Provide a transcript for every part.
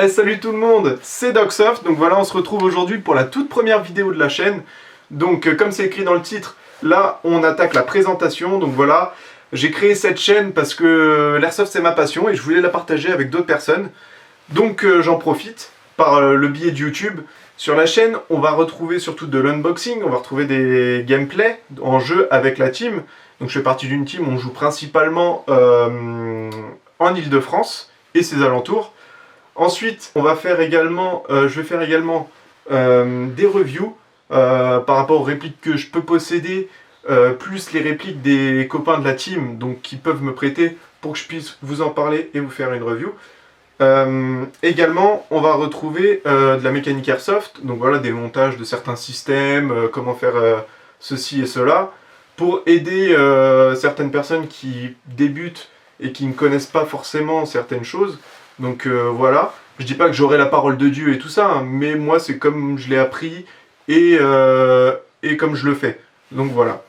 Hey, salut tout le monde, c'est Docsoft. Donc voilà, on se retrouve aujourd'hui pour la toute première vidéo de la chaîne. Donc comme c'est écrit dans le titre, là on attaque la présentation. Donc voilà, j'ai créé cette chaîne parce que l'airsoft c'est ma passion et je voulais la partager avec d'autres personnes. Donc j'en profite par le biais de YouTube. Sur la chaîne, on va retrouver surtout de l'unboxing, on va retrouver des gameplays en jeu avec la team. Donc je fais partie d'une team où on joue principalement en Ile-de-France et ses alentours. Ensuite, on va faire également, je vais faire également des reviews par rapport aux répliques que je peux posséder, plus les répliques des copains de la team, donc qui peuvent me prêter pour que je puisse vous en parler et vous faire une review. Également, on va retrouver de la mécanique airsoft, donc voilà, des montages de certains systèmes, comment faire ceci et cela, pour aider certaines personnes qui débutent et qui ne connaissent pas forcément certaines choses. Donc voilà, je dis pas que j'aurai la parole de Dieu et tout ça, hein, mais moi c'est comme je l'ai appris et comme je le fais. Donc voilà.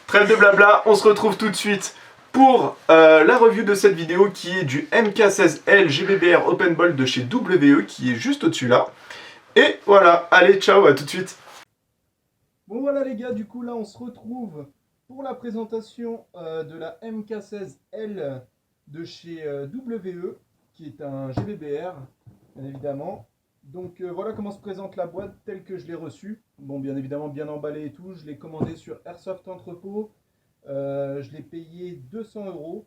Trêve de blabla, on se retrouve tout de suite pour la review de cette vidéo qui est du MK16L GBBR Open Bolt de chez WE qui est juste au-dessus là. Et voilà, allez ciao, à tout de suite. Bon voilà les gars, du coup là on se retrouve pour la présentation de la MK16L de chez WE, qui est un GBBR, bien évidemment. Donc voilà comment se présente la boîte telle que je l'ai reçue. Bon, bien évidemment bien emballée et tout, je l'ai commandé sur Airsoft Entrepôt, je l'ai payé 200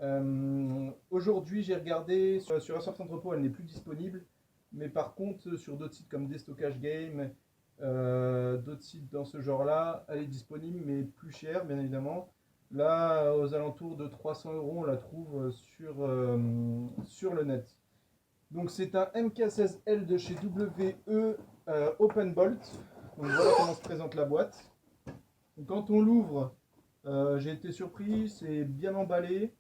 €. Aujourd'hui j'ai regardé sur Airsoft Entrepôt, elle n'est plus disponible, mais par contre sur d'autres sites comme Destockage Game, d'autres sites dans ce genre-là, elle est disponible, mais plus chère, bien évidemment. Là, aux alentours de 300 €, on la trouve sur le net. Donc, c'est un MK16L de chez WE Open Bolt. Donc, voilà comment se présente la boîte. Donc, quand on l'ouvre, j'ai été surpris, c'est bien emballé.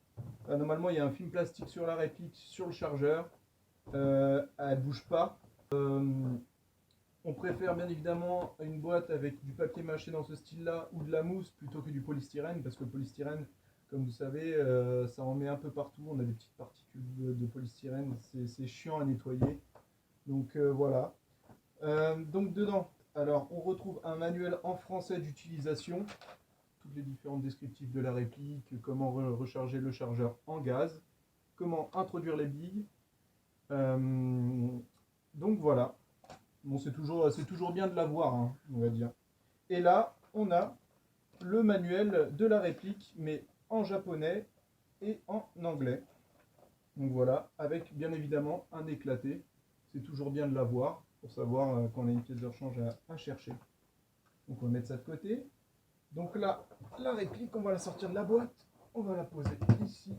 Normalement, il y a un film plastique sur la réplique, sur le chargeur. Elle ne bouge pas. On préfère bien évidemment une boîte avec du papier mâché dans ce style-là ou de la mousse plutôt que du polystyrène, parce que le polystyrène, comme vous savez, ça en met un peu partout. On a des petites particules de polystyrène, c'est chiant à nettoyer. Donc voilà. Donc dedans, alors on retrouve un manuel en français d'utilisation, tous les différents descriptifs de la réplique, comment recharger le chargeur en gaz, comment introduire les billes. Donc voilà. Bon, c'est toujours bien de l'avoir, hein, on va dire. Et là, on a le manuel de la réplique, mais en japonais et en anglais. Donc voilà, avec bien évidemment un éclaté. C'est toujours bien de l'avoir pour savoir quand on a une pièce de rechange à chercher. Donc on va mettre ça de côté. Donc là, la réplique, on va la sortir de la boîte. On va la poser ici.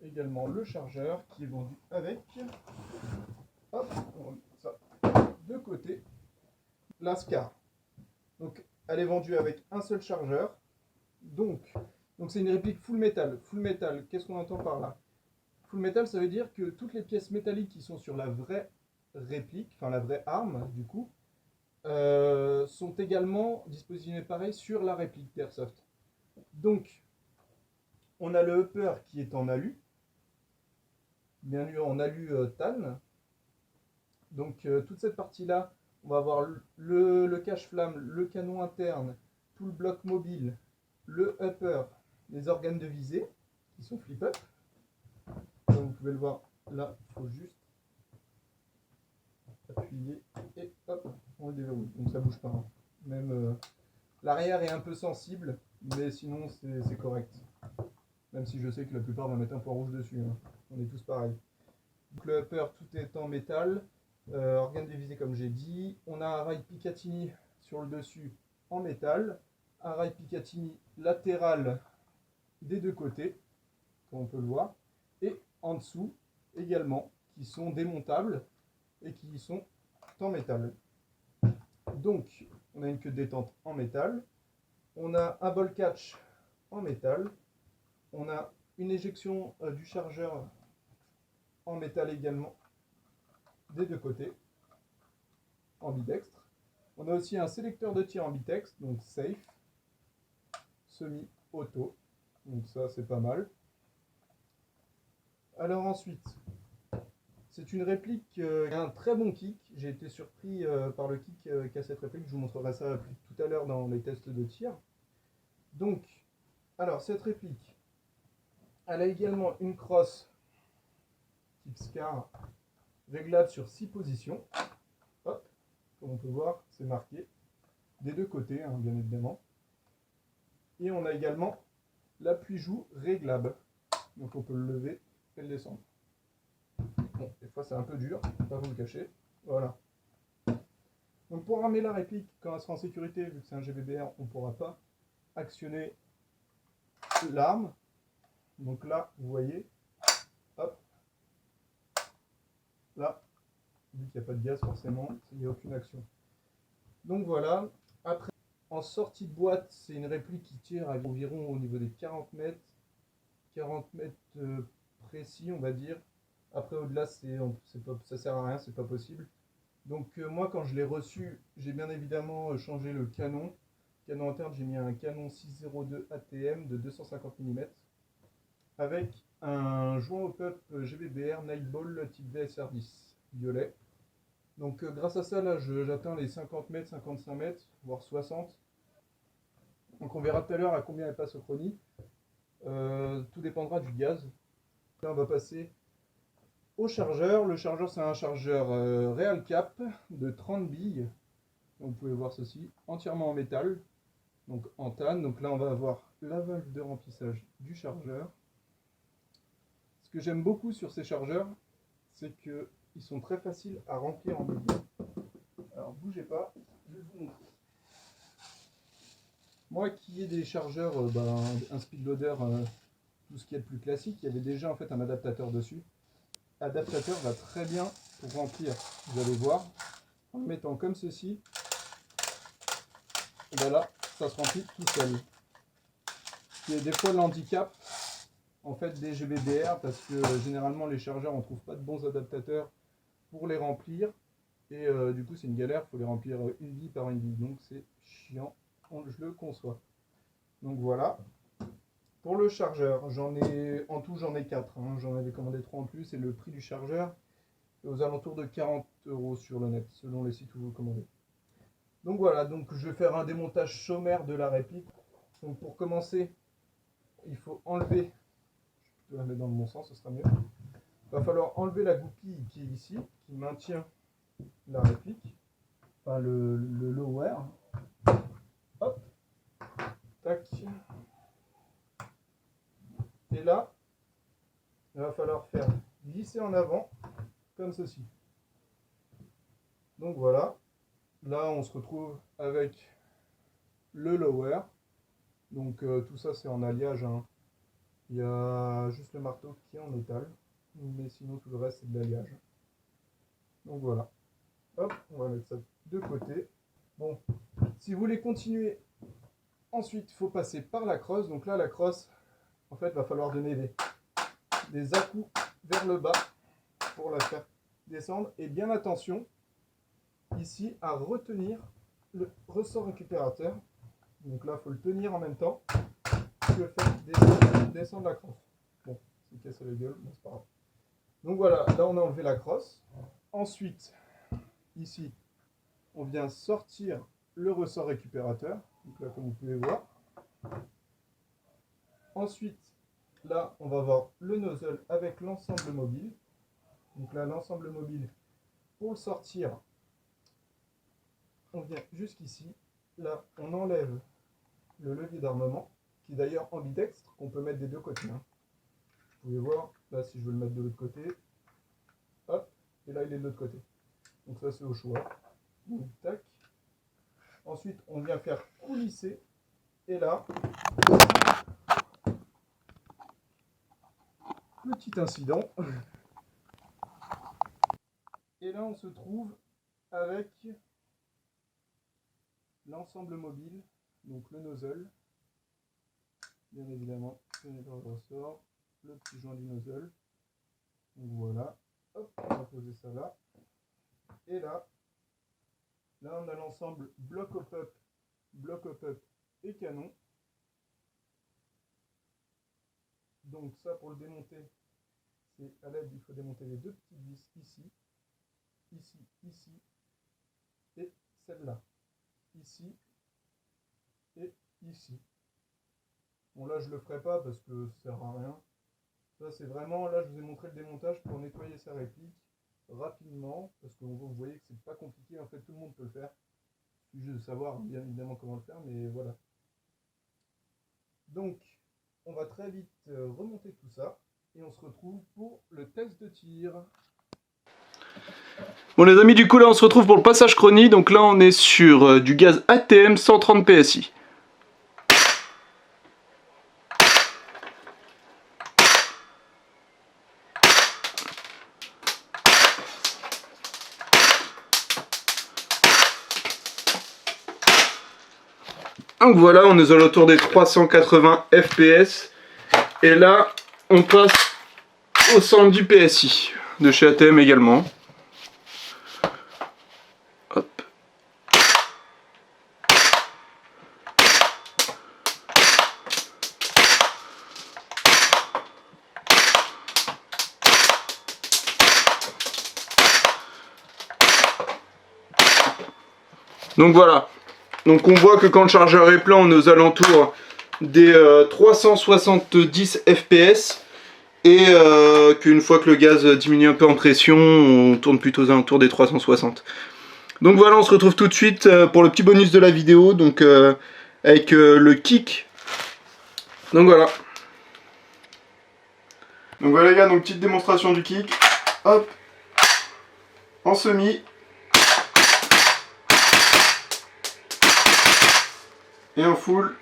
Également le chargeur qui est vendu avec. Hop, on remet ça de côté. La SCAR. Donc, elle est vendue avec un seul chargeur. Donc c'est une réplique full metal. Full metal, qu'est-ce qu'on entend par là? Full metal, ça veut dire que toutes les pièces métalliques qui sont sur la vraie réplique, enfin la vraie arme, du coup, sont également dispositionnées pareil sur la réplique d'Airsoft. Donc, on a le upper qui est en alu, bien sûr en alu tan. Donc, toute cette partie-là, on va avoir le cache-flamme, le canon interne, tout le bloc mobile, le upper, les organes de visée qui sont flip-up. Comme vous pouvez le voir, là, il faut juste appuyer et hop, on le déverrouille. Donc ça bouge pas. Hein. Même l'arrière est un peu sensible, mais sinon c'est correct. Même si je sais que la plupart vont mettre un point rouge dessus. Hein. On est tous pareils. Donc le upper, tout est en métal. Organe de visée comme j'ai dit. On a un rail Picatinny sur le dessus en métal. Un rail Picatinny latéral des deux côtés, comme on peut le voir. Et en dessous également, qui sont démontables et qui sont en métal. Donc, on a une queue de détente en métal. On a un ball catch en métal. On a une éjection du chargeur en métal également des deux côtés, ambidextre. On a aussi un sélecteur de tir ambidextre, donc safe, semi-auto. Donc ça, c'est pas mal. Alors ensuite, C'est une réplique qui a un très bon kick. J'ai été surpris par le kick qu'a cette réplique. Je vous montrerai ça tout à l'heure dans les tests de tir. Donc, alors cette réplique, elle a également une crosse type SCAR réglable sur 6 positions. Hop, comme on peut voir, c'est marqué. Des deux côtés, hein, bien évidemment. Et on a également l'appui-joue réglable. Donc on peut le lever et le descendre. Bon, des fois c'est un peu dur, pas vous le cacher. Voilà. Donc pour armer la réplique, quand elle sera en sécurité, vu que c'est un GBBR, on ne pourra pas actionner l'arme. Donc là, vous voyez, hop, là, vu qu'il n'y a pas de gaz forcément, il n'y a aucune action. Donc voilà. Après, en sortie de boîte, c'est une réplique qui tire à environ au niveau des 40 mètres. 40 mètres précis, on va dire. Après, au-delà, ça sert à rien, c'est pas possible. Donc moi, quand je l'ai reçu, j'ai bien évidemment changé le canon. Canon interne, j'ai mis un canon 602 ATM de 250 mm avec un joint au peup GBBR Nightball type VSR10 violet. Donc grâce à ça, là, j'atteins les 50 mètres, 55 mètres, voire 60. Donc on verra tout à l'heure à combien elle passe au chronie. Tout dépendra du gaz. Là, on va passer au chargeur. Le chargeur, c'est un chargeur Real Cap de 30 billes. Donc, vous pouvez voir ceci, entièrement en métal, donc en tanne. Donc là, on va avoir la valve de remplissage du chargeur. Ce que j'aime beaucoup sur ces chargeurs, c'est qu'ils sont très faciles à remplir en métal. Alors, bougez pas, je vais vous montrer. Moi qui ai des chargeurs, un speedloader, tout ce qui est le plus classique, il y avait déjà en fait un adaptateur dessus. L'adaptateur va très bien pour remplir, vous allez voir, en le mettant comme ceci, et ben là, ça se remplit tout seul. Il y a des fois l'handicap en fait des GBBR parce que généralement les chargeurs on trouve pas de bons adaptateurs pour les remplir et du coup c'est une galère, il faut les remplir une bille par une bille, donc c'est chiant, je le conçois. Donc voilà. Pour le chargeur, en tout j'en ai 4, hein. J'en avais commandé 3 en plus et le prix du chargeur est aux alentours de 40 € sur le net, selon les sites où vous le commandez. Donc voilà, donc je vais faire un démontage sommaire de la réplique. Donc pour commencer, il faut enlever, je vais la mettre dans le bon sens, ce sera mieux. Il va falloir enlever la goupille qui est ici, qui maintient la réplique, enfin le lower. Hop, tac. Et là, il va falloir faire glisser en avant, comme ceci. Donc voilà, là on se retrouve avec le lower. Donc tout ça c'est en alliage, hein. Il y a juste le marteau qui est en métal, mais sinon tout le reste c'est de l'alliage. Donc voilà, hop, on va mettre ça de côté. Bon, si vous voulez continuer, ensuite il faut passer par la crosse. Donc là la crosse, en fait, il va falloir donner des à-coups vers le bas pour la faire descendre. Et bien attention, ici, à retenir le ressort récupérateur. Donc là, il faut le tenir en même temps que le faire descendre la crosse. Bon, c'est cassé la gueule, mais c'est pas grave. Donc voilà, là on a enlevé la crosse. Ensuite, ici, on vient sortir le ressort récupérateur. Donc là, comme vous pouvez voir. Ensuite, là, on va voir le nozzle avec l'ensemble mobile. Donc là, l'ensemble mobile, pour le sortir, on vient jusqu'ici. Là, on enlève le levier d'armement, qui est d'ailleurs ambidextre, qu'on peut mettre des deux côtés, hein. Vous pouvez voir, là, si je veux le mettre de l'autre côté, hop, et là, il est de l'autre côté. Donc ça, c'est au choix. Donc, tac. Ensuite, on vient faire coulisser, et là, petit incident. Et là, on se trouve avec l'ensemble mobile, donc le nozzle, bien évidemment, le nettoyeur de ressort, le petit joint du nozzle. Donc voilà, hop, on va poser ça là. Et là, on a l'ensemble bloc up et canon. Donc ça, pour le démonter, c'est à l'aide, il faut démonter les deux petites vis ici, ici, ici, et celle-là, ici et ici. Bon là je le ferai pas parce que ça sert à rien. Ça c'est vraiment, là je vous ai montré le démontage pour nettoyer sa réplique rapidement, parce que vous voyez que c'est pas compliqué, en fait tout le monde peut le faire. Il suffit juste de savoir bien évidemment comment le faire, mais voilà. Donc on va très vite remonter tout ça et on se retrouve pour le test de tir. Bon les amis, du coup là on se retrouve pour le passage chronie. Donc là on est sur du gaz ATM 130 PSI. Donc voilà, on est aux alentours des 380 FPS. Et là, on passe au 110 PSI, de chez ATM également. Hop. Donc voilà. Donc on voit que quand le chargeur est plein, on est aux alentours des 370 FPS. Et qu'une fois que le gaz diminue un peu en pression, on tourne plutôt aux alentours des 360. Donc voilà, on se retrouve tout de suite pour le petit bonus de la vidéo, donc avec le kick. Donc voilà. Donc voilà les gars, donc petite démonstration du kick. Hop. En semi. Et en full.